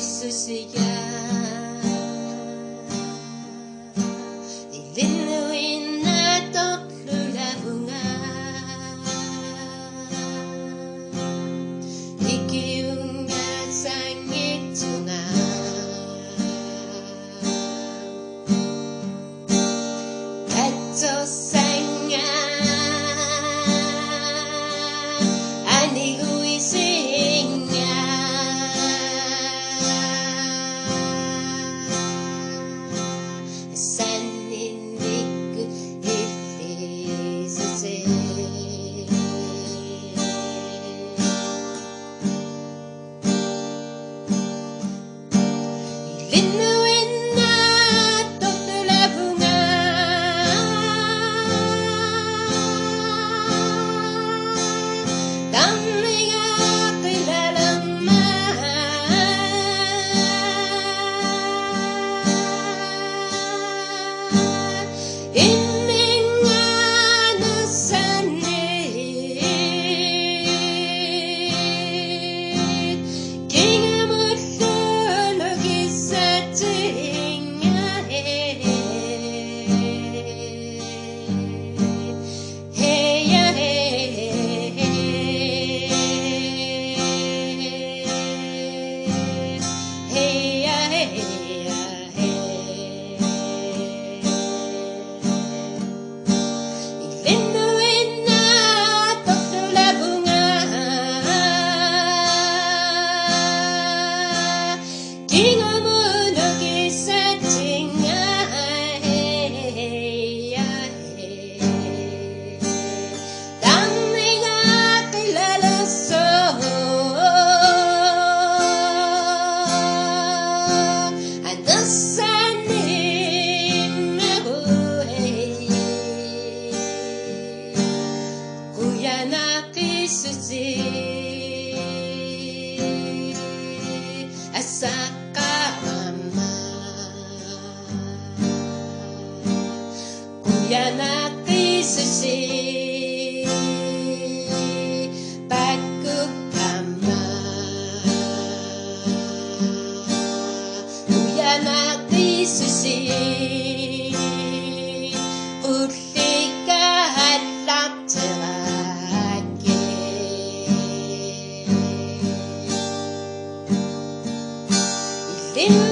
susiya Ilinuin na toklulabunga Ikiunga sangit tunga Katso sanga Anigui singa Ilinuin na toklulabunga Damiga kilalaman Ininga nasanit Kingamululog sa tinga Heya Ilinuin na toklulabunga Kingamulog sa tinga Damiga kilalaso Anasanin mabuhay Kuya nakisusi Asaka mama Kuya nakisusi Pagkukama Kuya nakisusi Uli ka halap terake Ilin